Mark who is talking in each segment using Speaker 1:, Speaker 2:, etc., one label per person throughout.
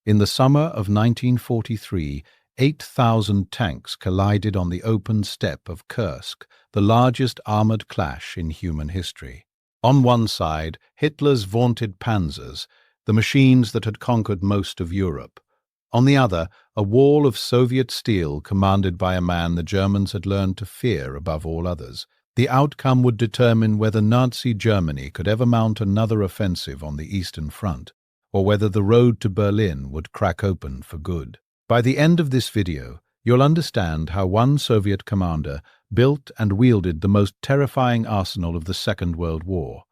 Speaker 1: In the summer of 1943, 8,000 tanks collided on the open steppe of Kursk, the largest armored clash in human history. On one side, Hitler's vaunted panzers, the machines that had conquered most of Europe. On the other, a wall of Soviet steel commanded by a man the Germans had learned to fear above all others. The outcome would determine whether Nazi Germany could ever mount another offensive on the Eastern Front, or whether the road to Berlin would crack open for good. By the end of this video, you'll understand how one Soviet commander built and wielded the most terrifying arsenal of the Second World War.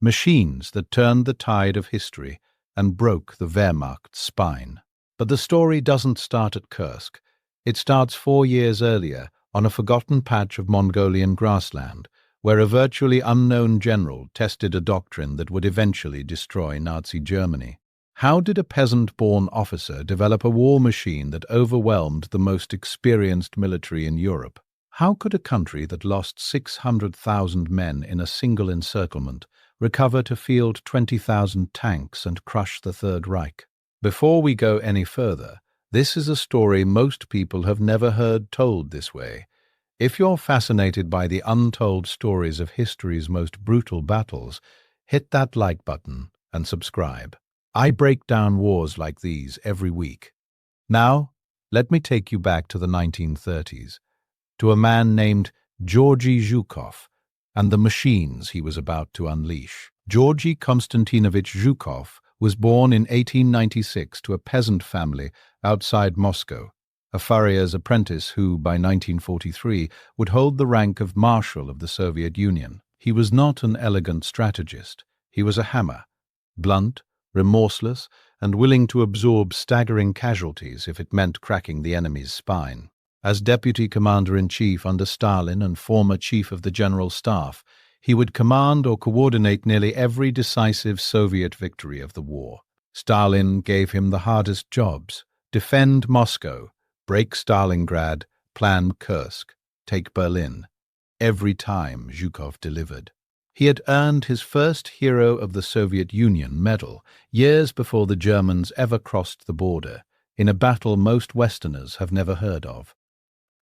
Speaker 1: Machines that turned the tide of history and broke the Wehrmacht's spine. But the story doesn't start at Kursk. It starts 4 years earlier on a forgotten patch of Mongolian grassland, where a virtually unknown general tested a doctrine that would eventually destroy Nazi Germany. How did a peasant-born officer develop a war machine that overwhelmed the most experienced military in Europe? How could a country that lost 600,000 men in a single encirclement recover to field 20,000 tanks and crush the Third Reich? Before we go any further, this is a story most people have never heard told this way. If you're fascinated by the untold stories of history's most brutal battles, hit that like button and subscribe. I break down wars like these every week. Now, let me take you back to the 1930s, to a man named Georgy Zhukov and the machines he was about to unleash. Georgy Konstantinovich Zhukov was born in 1896 to a peasant family outside Moscow, a furrier's apprentice who, by 1943, would hold the rank of Marshal of the Soviet Union. He was not an elegant strategist. He was a hammer, blunt, remorseless, and willing to absorb staggering casualties if it meant cracking the enemy's spine. As Deputy Commander-in-Chief under Stalin and former Chief of the General Staff, he would command or coordinate nearly every decisive Soviet victory of the war. Stalin gave him the hardest jobs: defend Moscow, break Stalingrad, plan Kursk, take Berlin. Every time Zhukov delivered. He had earned his first Hero of the Soviet Union medal years before the Germans ever crossed the border, in a battle most Westerners have never heard of.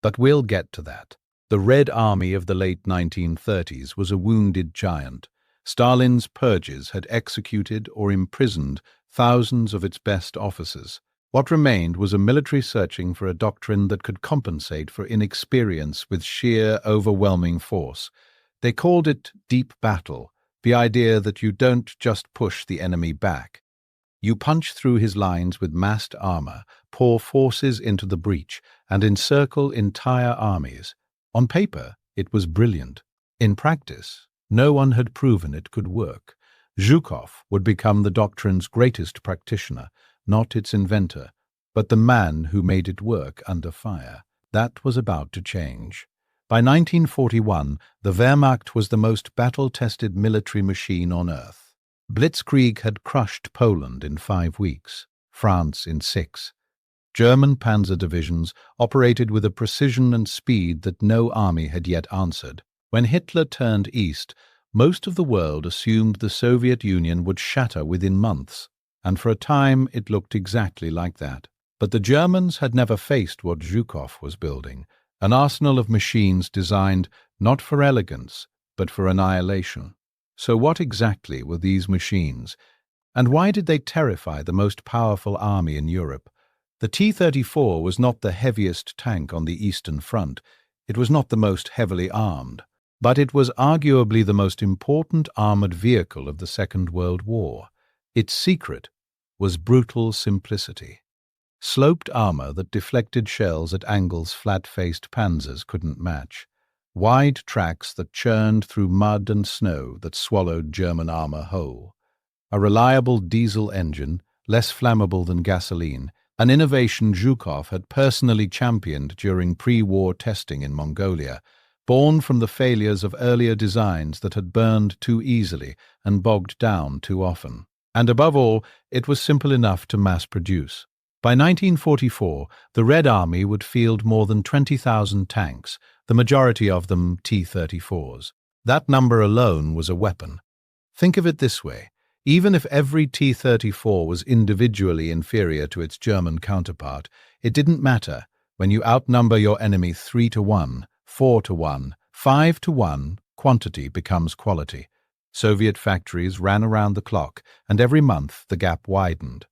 Speaker 1: But we'll get to that. The Red Army of the late 1930s was a wounded giant. Stalin's purges had executed or imprisoned thousands of its best officers. What remained was a military searching for a doctrine that could compensate for inexperience with sheer, overwhelming force. They called it deep battle, the idea that you don't just push the enemy back. You punch through his lines with massed armor, pour forces into the breach, and encircle entire armies. On paper, it was brilliant. In practice, no one had proven it could work. Zhukov would become the doctrine's greatest practitioner, not its inventor, but the man who made it work under fire. That was about to change. By 1941, the Wehrmacht was the most battle-tested military machine on earth. Blitzkrieg had crushed Poland in 5 weeks, France in 6. German panzer divisions operated with a precision and speed that no army had yet answered. When Hitler turned east, most of the world assumed the Soviet Union would shatter within months, and for a time it looked exactly like that. But the Germans had never faced what Zhukov was building, an arsenal of machines designed not for elegance, but for annihilation. So what exactly were these machines, and why did they terrify the most powerful army in Europe? The T-34 was not the heaviest tank on the Eastern Front. It was not the most heavily armed. But it was arguably the most important armored vehicle of the Second World War. Its secret was brutal simplicity. Sloped armor that deflected shells at angles flat-faced panzers couldn't match. Wide tracks that churned through mud and snow that swallowed German armor whole. A reliable diesel engine, less flammable than gasoline, an innovation Zhukov had personally championed during pre-war testing in Mongolia, born from the failures of earlier designs that had burned too easily and bogged down too often. And above all, it was simple enough to mass-produce. By 1944, the Red Army would field more than 20,000 tanks, the majority of them T-34s. That number alone was a weapon. Think of it this way. Even if every T-34 was individually inferior to its German counterpart, it didn't matter. When you outnumber your enemy 3-1, 4-1, 5-1, quantity becomes quality. Soviet factories ran around the clock, and every month the gap widened.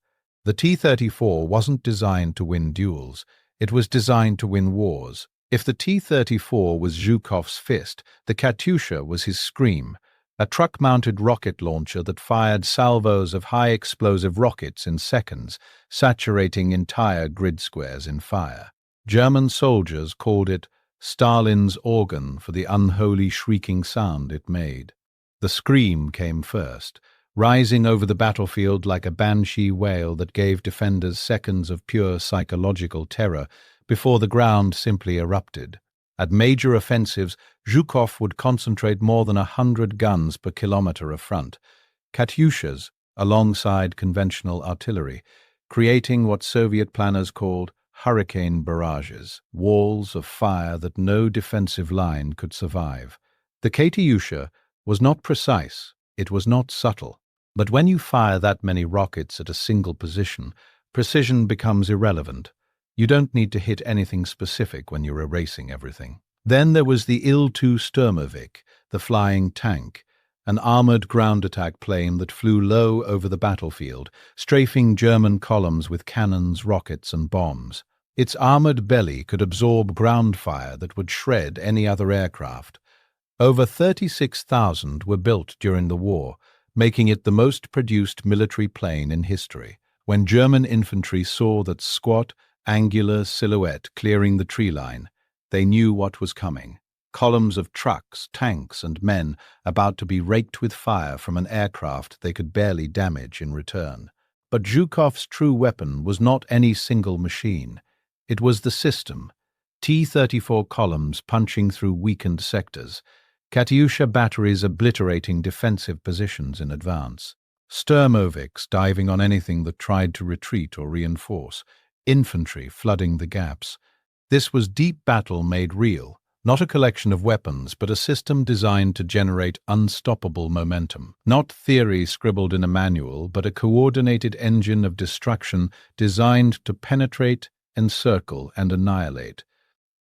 Speaker 1: The T-34 wasn't designed to win duels. It was designed to win wars. If the T-34 was Zhukov's fist, the Katyusha was his scream, a truck-mounted rocket launcher that fired salvos of high-explosive rockets in seconds, saturating entire grid squares in fire. German soldiers called it Stalin's organ for the unholy shrieking sound it made. The scream came first, rising over the battlefield like a banshee wail that gave defenders seconds of pure psychological terror before the ground simply erupted. At major offensives, Zhukov would concentrate more than 100 guns per kilometer of front, Katyushas alongside conventional artillery, creating what Soviet planners called hurricane barrages, walls of fire that no defensive line could survive. The Katyusha was not precise, it was not subtle. But when you fire that many rockets at a single position, precision becomes irrelevant. You don't need to hit anything specific when you're erasing everything. Then there was the Il-2 Sturmovik, the flying tank, an armored ground attack plane that flew low over the battlefield, strafing German columns with cannons, rockets, and bombs. Its armored belly could absorb ground fire that would shred any other aircraft. Over 36,000 were built during the war, making it the most produced military plane in history. When German infantry saw that squat, angular silhouette clearing the tree line, they knew what was coming. Columns of trucks, tanks, and men about to be raked with fire from an aircraft they could barely damage in return. But Zhukov's true weapon was not any single machine. It was the system. T-34 columns punching through weakened sectors, Katyusha batteries obliterating defensive positions in advance, Sturmoviks diving on anything that tried to retreat or reinforce, infantry flooding the gaps. This was deep battle made real, not a collection of weapons, but a system designed to generate unstoppable momentum. Not theory scribbled in a manual, but a coordinated engine of destruction designed to penetrate, encircle, and annihilate.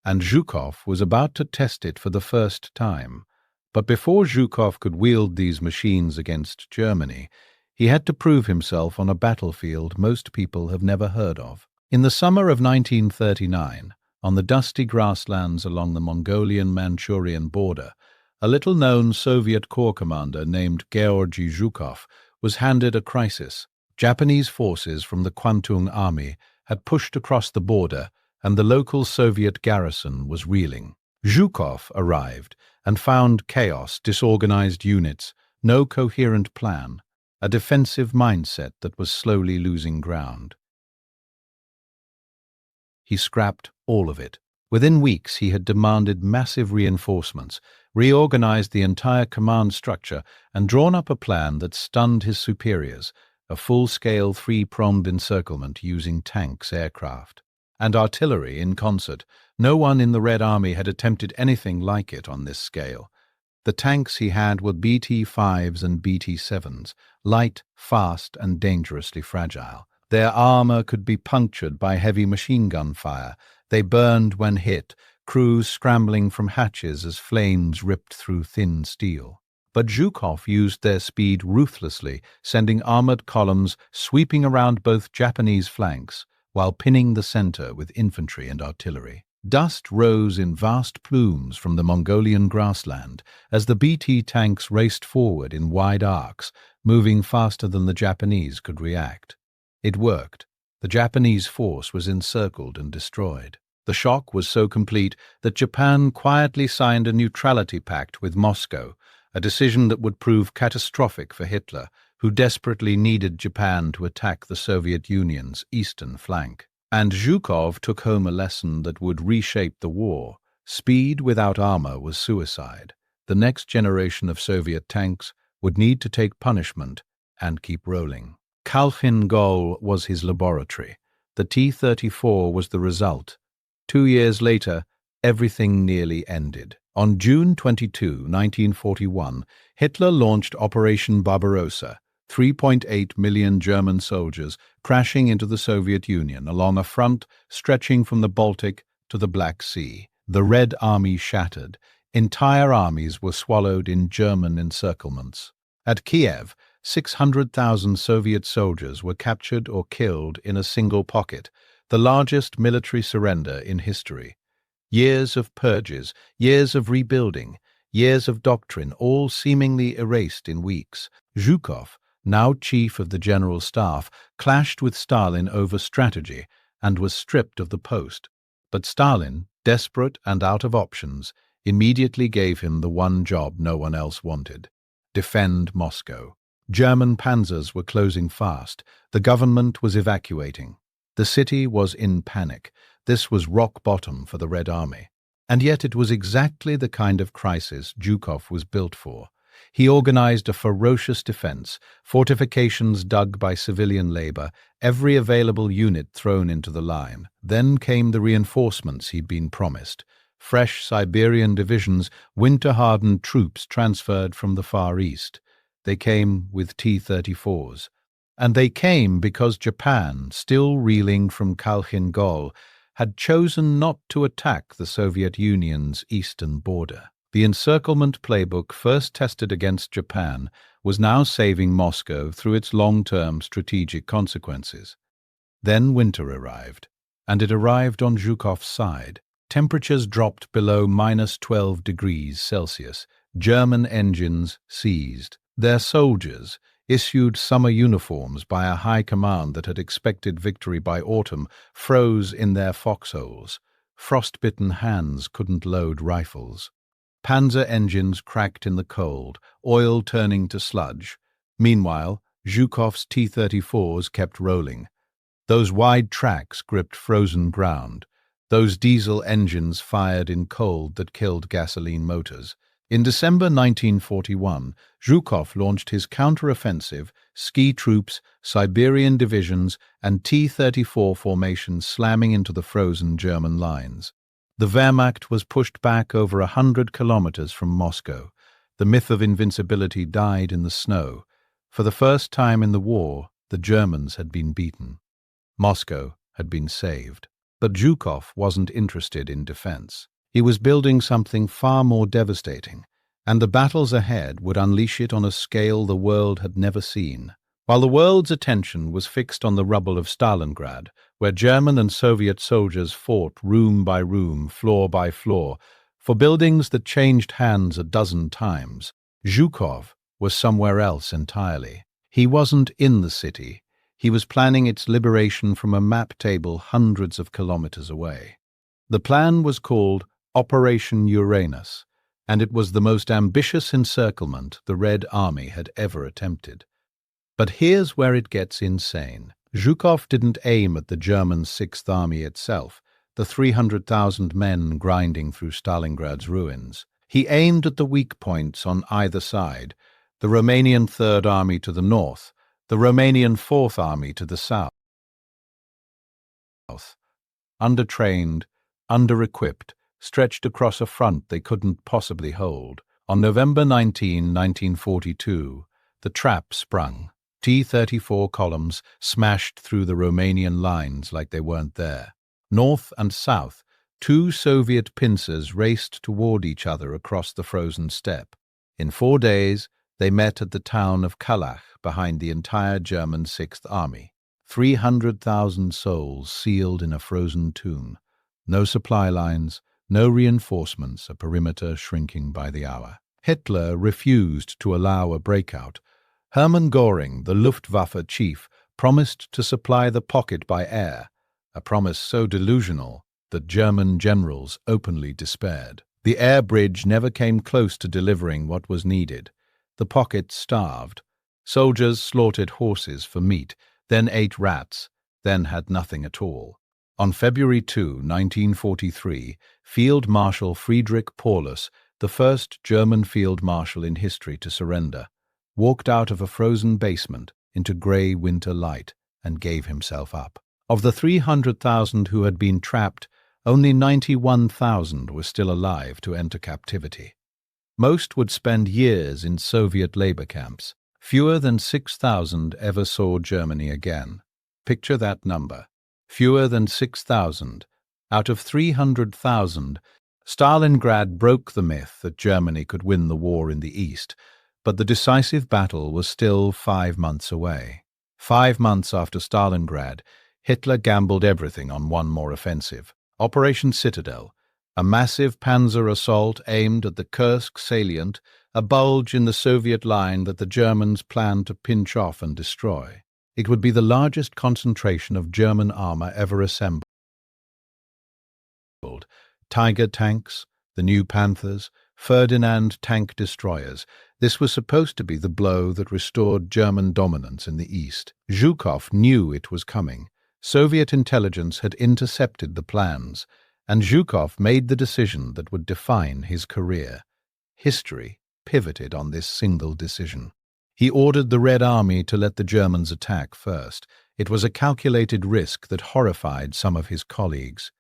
Speaker 1: And Zhukov was about to test it for the first time. But before Zhukov could wield these machines against Germany, he had to prove himself on a battlefield most people have never heard of. In the summer of 1939, on the dusty grasslands along the Mongolian-Manchurian border, a little-known Soviet corps commander named Georgy Zhukov was handed a crisis. Japanese forces from the Kwantung Army had pushed across the border, and the local Soviet garrison was reeling. Zhukov arrived and found chaos, disorganized units, no coherent plan, a defensive mindset that was slowly losing ground. He scrapped all of it. Within weeks, he had demanded massive reinforcements, reorganized the entire command structure, and drawn up a plan that stunned his superiors, a full-scale three-pronged encirclement using tanks, aircraft, and artillery in concert. No one in the Red Army had attempted anything like it on this scale. The tanks he had were BT-5s and BT-7s, light, fast, and dangerously fragile. Their armor could be punctured by heavy machine gun fire. They burned when hit, crews scrambling from hatches as flames ripped through thin steel. But Zhukov used their speed ruthlessly, sending armored columns sweeping around both Japanese flanks, while pinning the center with infantry and artillery. Dust rose in vast plumes from the Mongolian grassland as the BT tanks raced forward in wide arcs, moving faster than the Japanese could react. It worked. The Japanese force was encircled and destroyed. The shock was so complete that Japan quietly signed a neutrality pact with Moscow, a decision that would prove catastrophic for Hitler, who desperately needed Japan to attack the Soviet Union's eastern flank. And Zhukov took home a lesson that would reshape the war. Speed without armor was suicide. The next generation of Soviet tanks would need to take punishment and keep rolling. Khalkhin Gol was his laboratory. The T-34 was the result. 2 years later, everything nearly ended. On June 22, 1941, Hitler launched Operation Barbarossa, 3.8 million German soldiers crashing into the Soviet Union along a front stretching from the Baltic to the Black Sea. The Red Army shattered. Entire armies were swallowed in German encirclements. At Kiev, 600,000 Soviet soldiers were captured or killed in a single pocket, the largest military surrender in history. Years of purges, years of rebuilding, years of doctrine, all seemingly erased in weeks. Zhukov, now chief of the General Staff, clashed with Stalin over strategy and was stripped of the post. But Stalin, desperate and out of options, immediately gave him the one job no one else wanted: defend Moscow. German panzers were closing fast. The government was evacuating. The city was in panic. This was rock bottom for the Red Army. And yet it was exactly the kind of crisis Zhukov was built for. He organized a ferocious defense, fortifications dug by civilian labor, every available unit thrown into the line. Then came the reinforcements he'd been promised. Fresh Siberian divisions, winter-hardened troops transferred from the Far East. They came with T-34s. And they came because Japan, still reeling from Khalkhin Gol, had chosen not to attack the Soviet Union's eastern border. The encirclement playbook first tested against Japan was now saving Moscow through its long-term strategic consequences. Then winter arrived, and it arrived on Zhukov's side. Temperatures dropped below -12 degrees Celsius. German engines seized. Their soldiers, issued summer uniforms by a high command that had expected victory by autumn, froze in their foxholes. Frostbitten hands couldn't load rifles. Panzer engines cracked in the cold, oil turning to sludge. Meanwhile, Zhukov's T-34s kept rolling. Those wide tracks gripped frozen ground. Those diesel engines fired in cold that killed gasoline motors. In December 1941, Zhukov launched his counter-offensive, ski troops, Siberian divisions, and T-34 formations slamming into the frozen German lines. The Wehrmacht was pushed back over 100 kilometers from Moscow. The myth of invincibility died in the snow. For the first time in the war, the Germans had been beaten. Moscow had been saved. But Zhukov wasn't interested in defense. He was building something far more devastating, and the battles ahead would unleash it on a scale the world had never seen. While the world's attention was fixed on the rubble of Stalingrad, where German and Soviet soldiers fought room by room, floor by floor, for buildings that changed hands a dozen times, Zhukov was somewhere else entirely. He wasn't in the city. He was planning its liberation from a map table hundreds of kilometers away. The plan was called Operation Uranus, and it was the most ambitious encirclement the Red Army had ever attempted. But here's where it gets insane. Zhukov didn't aim at the German Sixth Army itself, the 300,000 men grinding through Stalingrad's ruins. He aimed at the weak points on either side, the Romanian Third Army to the north, the Romanian Fourth Army to the south. Undertrained, under-equipped, stretched across a front they couldn't possibly hold. On November 19, 1942, the trap sprung. T-34 columns smashed through the Romanian lines like they weren't there. North and south, two Soviet pincers raced toward each other across the frozen steppe. In 4 days, they met at the town of Kalach behind the entire German Sixth Army. 300,000 souls sealed in a frozen tomb. No supply lines, no reinforcements, a perimeter shrinking by the hour. Hitler refused to allow a breakout. Hermann Göring, the Luftwaffe chief, promised to supply the pocket by air, a promise so delusional that German generals openly despaired. The air bridge never came close to delivering what was needed. The pocket starved. Soldiers slaughtered horses for meat, then ate rats, then had nothing at all. On February 2, 1943, Field Marshal Friedrich Paulus, the first German field marshal in history to surrender, walked out of a frozen basement into grey winter light and gave himself up. Of the 300,000 who had been trapped, only 91,000 were still alive to enter captivity. Most would spend years in Soviet labor camps. Fewer than 6,000 ever saw Germany again. Picture that number. Fewer than 6,000. Out of 300,000, Stalingrad broke the myth that Germany could win the war in the East, but the decisive battle was still 5 months away. 5 months after Stalingrad, Hitler gambled everything on one more offensive. Operation Citadel, a massive panzer assault aimed at the Kursk salient, a bulge in the Soviet line that the Germans planned to pinch off and destroy. It would be the largest concentration of German armor ever assembled. Tiger tanks, the new Panthers, Ferdinand tank destroyers. This was supposed to be the blow that restored German dominance in the East. Zhukov knew it was coming. Soviet intelligence had intercepted the plans, and Zhukov made the decision that would define his career. History pivoted on this single decision. He ordered the Red Army to let the Germans attack first. It was a calculated risk that horrified some of his colleagues.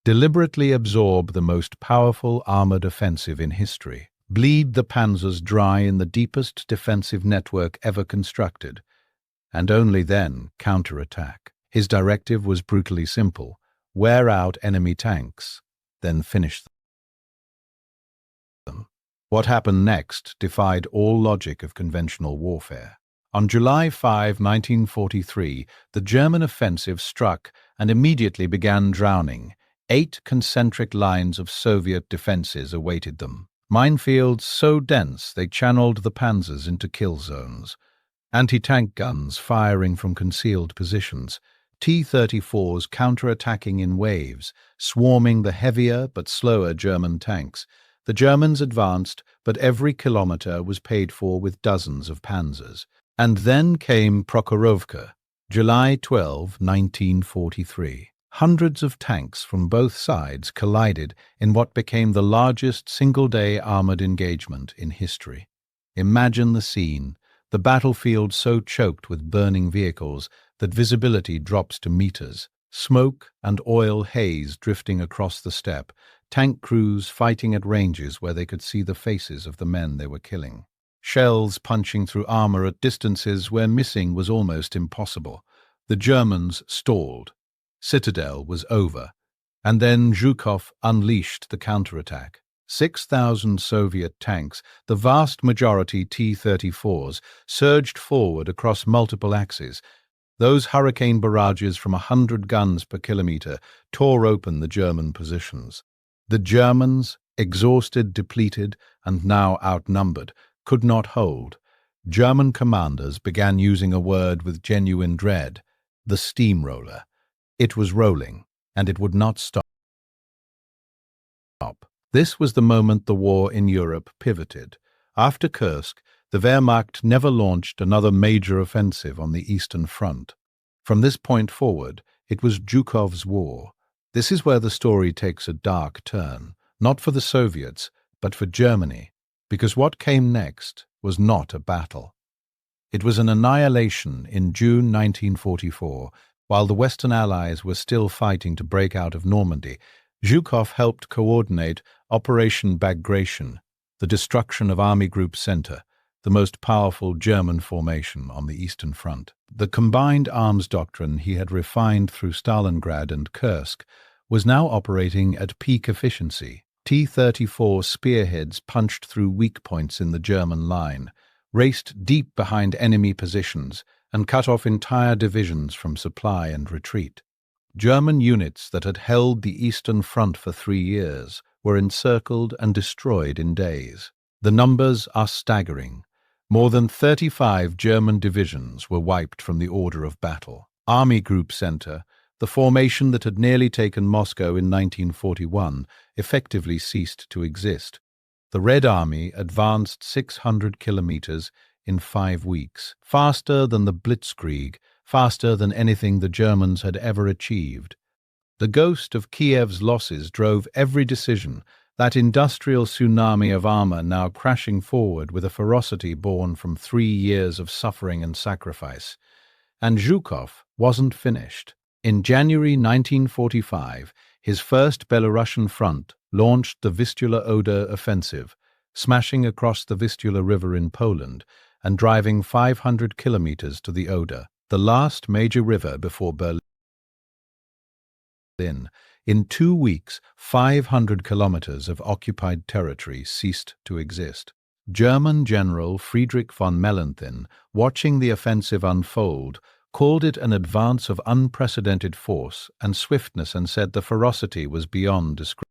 Speaker 1: Deliberately absorb the most powerful armored offensive in history. Bleed the panzers dry in the deepest defensive network ever constructed, and only then counterattack. His directive was brutally simple: wear out enemy tanks, then finish them. What happened next defied all logic of conventional warfare. On July 5, 1943, the German offensive struck and immediately began drowning. 8 concentric lines of Soviet defenses awaited them. Minefields so dense they channeled the panzers into kill zones. Anti-tank guns firing from concealed positions. T-34s counterattacking in waves, swarming the heavier but slower German tanks. The Germans advanced, but every kilometer was paid for with dozens of panzers. And then came Prokhorovka, July 12, 1943. Hundreds of tanks from both sides collided in what became the largest single-day armored engagement in history. Imagine the scene, the battlefield so choked with burning vehicles that visibility drops to meters, smoke and oil haze drifting across the steppe, tank crews fighting at ranges where they could see the faces of the men they were killing. Shells punching through armor at distances where missing was almost impossible. The Germans stalled. Citadel was over, and then Zhukov unleashed the counterattack. 6,000 Soviet tanks, the vast majority T-34s, surged forward across multiple axes. Those hurricane barrages from 100 guns per kilometer tore open the German positions. The Germans, exhausted, depleted, and now outnumbered, could not hold. German commanders began using a word with genuine dread: the steamroller. It was rolling, and it would not stop. This was the moment the war in Europe pivoted. After Kursk, the Wehrmacht never launched another major offensive on the Eastern Front. From this point forward, it was Zhukov's war. This is where the story takes a dark turn, not for the Soviets, but for Germany, because what came next was not a battle. It was an annihilation in June 1944. While the Western Allies were still fighting to break out of Normandy, Zhukov helped coordinate Operation Bagration, the destruction of Army Group Center, the most powerful German formation on the Eastern Front. The combined arms doctrine he had refined through Stalingrad and Kursk was now operating at peak efficiency. T-34 spearheads punched through weak points in the German line, raced deep behind enemy positions, and cut off entire divisions from supply and retreat. German units that had held the Eastern Front for 3 years were encircled and destroyed in days. The numbers are staggering. More than 35 German divisions were wiped from the order of battle. Army Group Center, the formation that had nearly taken Moscow in 1941, effectively ceased to exist. The Red Army advanced 600 kilometers in 5 weeks, faster than the Blitzkrieg, faster than anything the Germans had ever achieved. The ghost of Kiev's losses drove every decision, that industrial tsunami of armor now crashing forward with a ferocity born from 3 years of suffering and sacrifice. And Zhukov wasn't finished. In January 1945, his first Belarusian front launched the Vistula-Oder offensive, smashing across the Vistula River in Poland, and driving 500 kilometers to the Oder, the last major river before Berlin. In 2 weeks, 500 kilometers of occupied territory ceased to exist. German General Friedrich von Mellenthin, watching the offensive unfold, called it an advance of unprecedented force and swiftness and said the ferocity was beyond description.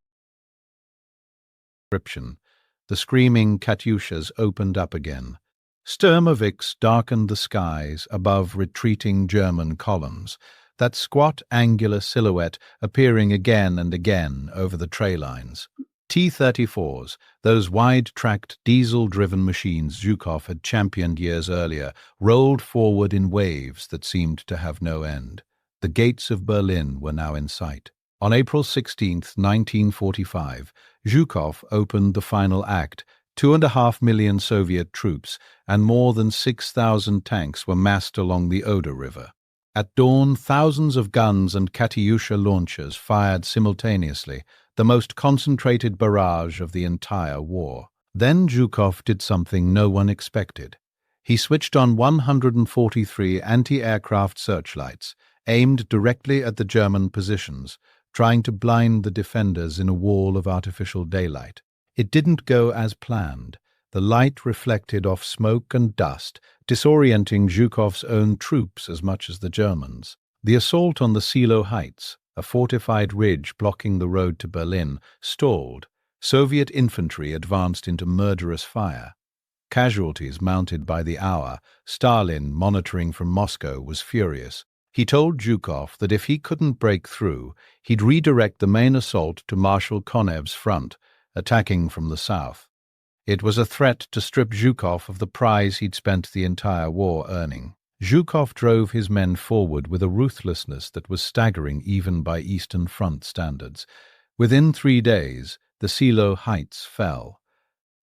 Speaker 1: The screaming Katyushas opened up again. Sturmovix darkened the skies above retreating German columns, that squat angular silhouette appearing again and again over the tray lines. T-34s, those wide-tracked diesel-driven machines Zhukov had championed years earlier, rolled forward in waves that seemed to have no end. The gates of Berlin were now in sight. On April 16, 1945, Zhukov opened the final act. 2.5 million Soviet troops and more than 6,000 tanks were massed along the Oder River. At dawn, thousands of guns and Katyusha launchers fired simultaneously, the most concentrated barrage of the entire war. Then Zhukov did something no one expected. He switched on 143 anti-aircraft searchlights, aimed directly at the German positions, trying to blind the defenders in a wall of artificial daylight. It didn't go as planned. The light reflected off smoke and dust, disorienting Zhukov's own troops as much as the Germans. The assault on the Silo Heights, a fortified ridge blocking the road to Berlin, stalled. Soviet infantry advanced into murderous fire. Casualties mounted by the hour. Stalin, monitoring from Moscow, was furious. He told Zhukov that if he couldn't break through, he'd redirect the main assault to Marshal Konev's front, attacking from the south. It was a threat to strip Zhukov of the prize he'd spent the entire war earning. Zhukov drove his men forward with a ruthlessness that was staggering even by Eastern Front standards. Within 3 days, the Silo Heights fell,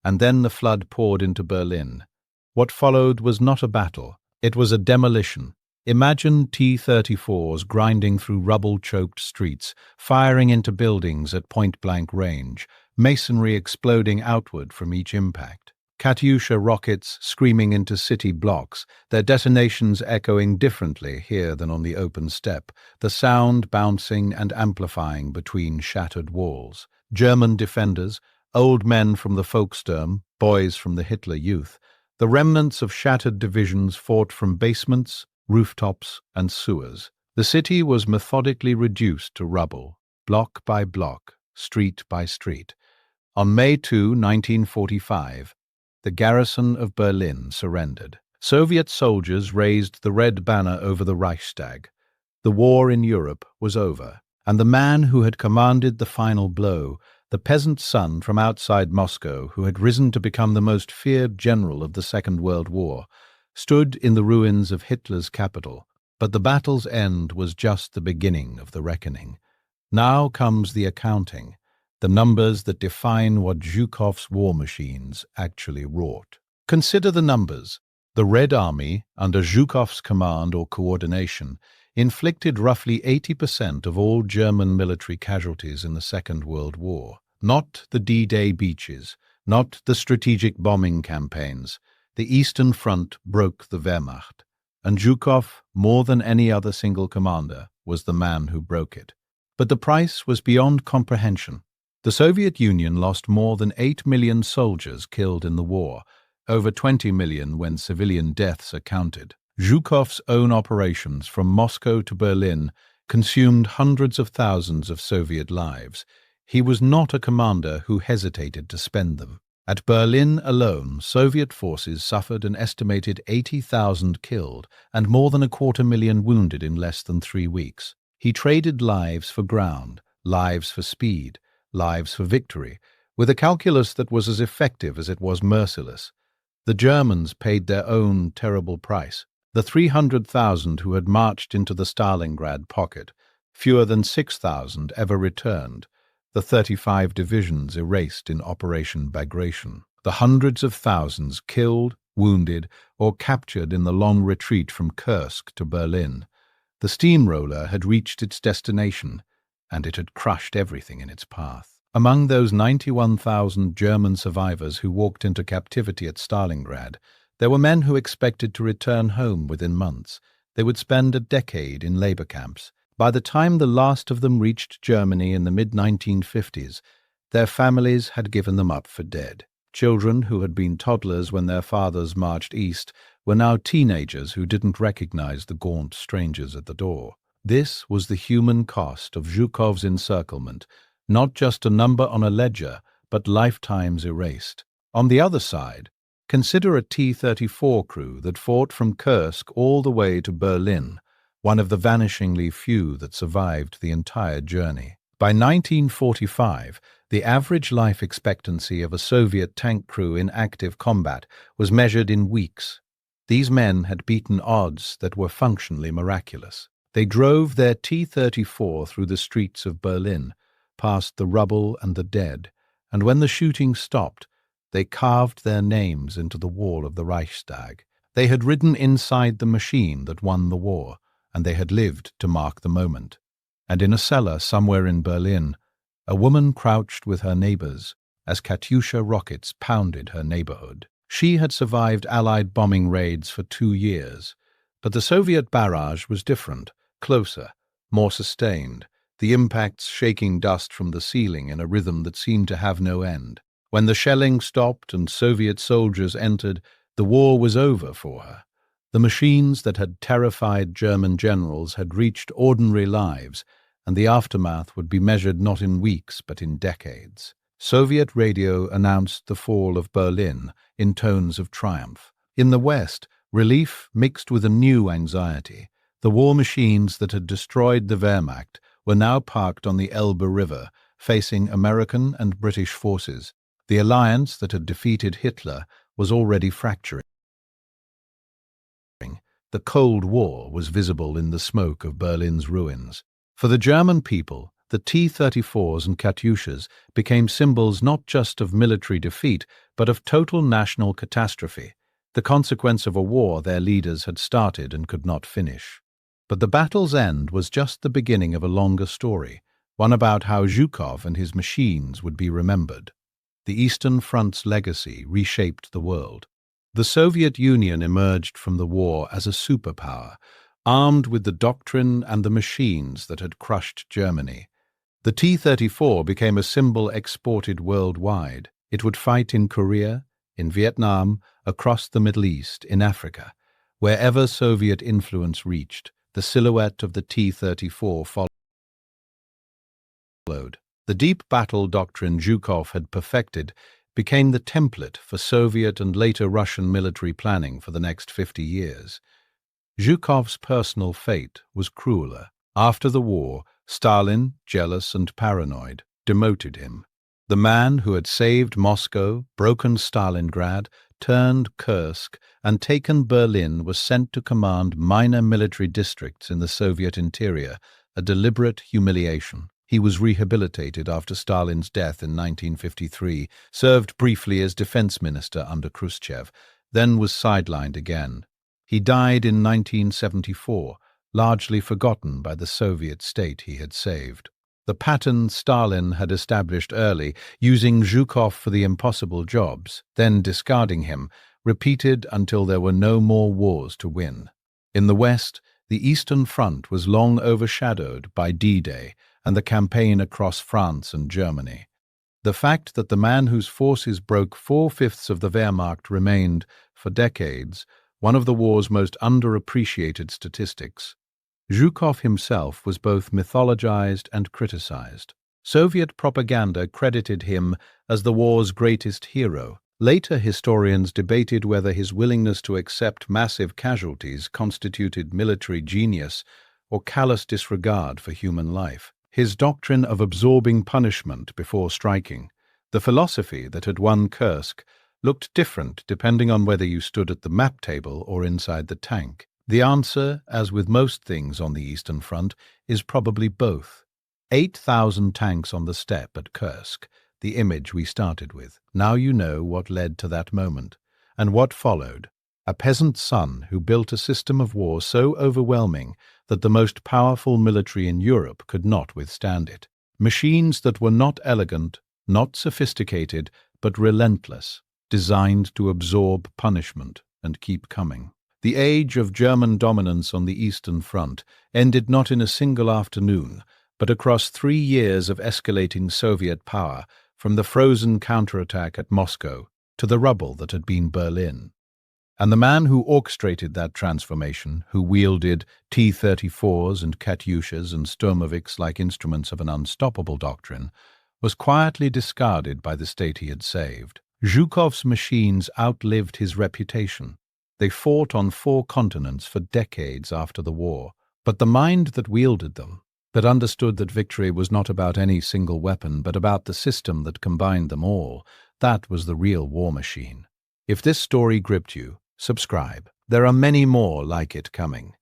Speaker 1: and then the flood poured into Berlin. What followed was not a battle, it was a demolition. Imagine T-34s grinding through rubble-choked streets, firing into buildings at point-blank range, masonry exploding outward from each impact. Katyusha rockets screaming into city blocks, their detonations echoing differently here than on the open steppe, the sound bouncing and amplifying between shattered walls. German defenders, old men from the Volkssturm, boys from the Hitler Youth, the remnants of shattered divisions fought from basements, rooftops, and sewers. The city was methodically reduced to rubble, block by block, street by street. On May 2, 1945, the garrison of Berlin surrendered. Soviet soldiers raised the red banner over the Reichstag. The war in Europe was over, and the man who had commanded the final blow, the peasant son from outside Moscow who had risen to become the most feared general of the Second World War, stood in the ruins of Hitler's capital. But the battle's end was just the beginning of the reckoning. Now comes the accounting, the numbers that define what Zhukov's war machines actually wrought. Consider the numbers. The Red Army, under Zhukov's command or coordination, inflicted roughly 80% of all German military casualties in the Second World War. Not the D-Day beaches, not the strategic bombing campaigns. The Eastern Front broke the Wehrmacht, and Zhukov, more than any other single commander, was the man who broke it. But the price was beyond comprehension. The Soviet Union lost more than 8 million soldiers killed in the war, over 20 million when civilian deaths are counted. Zhukov's own operations from Moscow to Berlin consumed hundreds of thousands of Soviet lives. He was not a commander who hesitated to spend them. At Berlin alone, Soviet forces suffered an estimated 80,000 killed and more than 250,000 wounded in less than 3 weeks. He traded lives for ground, lives for speed, lives for victory, with a calculus that was as effective as it was merciless. The Germans paid their own terrible price. The 300,000 who had marched into the Stalingrad pocket, fewer than 6,000 ever returned. The 35 divisions erased in Operation Bagration. The hundreds of thousands killed, wounded, or captured in the long retreat from Kursk to Berlin. The steamroller had reached its destination, and it had crushed everything in its path. Among those 91,000 German survivors who walked into captivity at Stalingrad, There were men who expected to return home within months. They would spend a decade in labor camps. By the time the last of them reached Germany in the mid-1950s, their families had given them up for dead. Children who had been toddlers when their fathers marched east were now teenagers who didn't recognize the gaunt strangers at the door. This was the human cost of Zhukov's encirclement, not just a number on a ledger, but lifetimes erased. On the other side, consider a T-34 crew that fought from Kursk all the way to Berlin, one of the vanishingly few that survived the entire journey. By 1945, the average life expectancy of a Soviet tank crew in active combat was measured in weeks. These men had beaten odds that were functionally miraculous. They drove their T-34 through the streets of Berlin, past the rubble and the dead, and when the shooting stopped, they carved their names into the wall of the Reichstag. They had ridden inside the machine that won the war, and they had lived to mark the moment. And in a cellar somewhere in Berlin, a woman crouched with her neighbors as Katyusha rockets pounded her neighborhood. She had survived Allied bombing raids for 2 years, but the Soviet barrage was different, closer, more sustained, the impacts shaking dust from the ceiling in a rhythm that seemed to have no end. When the shelling stopped and Soviet soldiers entered, the war was over for her. The machines that had terrified German generals had reached ordinary lives, and the aftermath would be measured not in weeks but in decades. Soviet radio announced the fall of Berlin in tones of triumph. In the West, relief mixed with a new anxiety. The war machines that had destroyed the Wehrmacht were now parked on the Elbe River, facing American and British forces. The alliance that had defeated Hitler was already fracturing. The Cold War was visible in the smoke of Berlin's ruins. For the German people, the T-34s and Katyushas became symbols not just of military defeat, but of total national catastrophe, the consequence of a war their leaders had started and could not finish. But the battle's end was just the beginning of a longer story, one about how Zhukov and his machines would be remembered. The Eastern Front's legacy reshaped the world. The Soviet Union emerged from the war as a superpower, armed with the doctrine and the machines that had crushed Germany. The T-34 became a symbol exported worldwide. It would fight in Korea, in Vietnam, across the Middle East, in Africa. Wherever Soviet influence reached, the silhouette of the T-34 followed. The deep battle doctrine Zhukov had perfected became the template for Soviet and later Russian military planning for the next 50 years. Zhukov's personal fate was crueler. After the war, Stalin, jealous and paranoid, demoted him. The man who had saved Moscow, broken Stalingrad, turned Kursk, and taken Berlin was sent to command minor military districts in the Soviet interior, a deliberate humiliation. He was rehabilitated after Stalin's death in 1953, served briefly as defense minister under Khrushchev, then was sidelined again. He died in 1974, largely forgotten by the Soviet state he had saved. The pattern Stalin had established early, using Zhukov for the impossible jobs, then discarding him, repeated until there were no more wars to win. In the West, the Eastern Front was long overshadowed by D-Day and the campaign across France and Germany. The fact that the man whose forces broke 4/5 of the Wehrmacht remained, for decades, one of the war's most underappreciated statistics. Zhukov himself was both mythologized and criticized. Soviet propaganda credited him as the war's greatest hero. Later historians debated whether his willingness to accept massive casualties constituted military genius or callous disregard for human life. His doctrine of absorbing punishment before striking, the philosophy that had won Kursk, looked different depending on whether you stood at the map table or inside the tank. The answer, as with most things on the Eastern Front, is probably both. 8,000 tanks on the steppe at Kursk, the image we started with. Now you know what led to that moment, and what followed. A peasant son who built a system of war so overwhelming that the most powerful military in Europe could not withstand it. Machines that were not elegant, not sophisticated, but relentless, designed to absorb punishment. and keep coming. The age of German dominance on the Eastern Front ended not in a single afternoon, but across 3 years of escalating Soviet power, from the frozen counterattack at Moscow to the rubble that had been Berlin. And the man who orchestrated that transformation, who wielded T-34s and Katyushas and Sturmoviks like instruments of an unstoppable doctrine, was quietly discarded by the state he had saved. Zhukov's machines outlived his reputation. They fought on 4 continents for decades after the war. But the mind that wielded them, that understood that victory was not about any single weapon, but about the system that combined them all, that was the real war machine. If this story gripped you, subscribe. There are many more like it coming.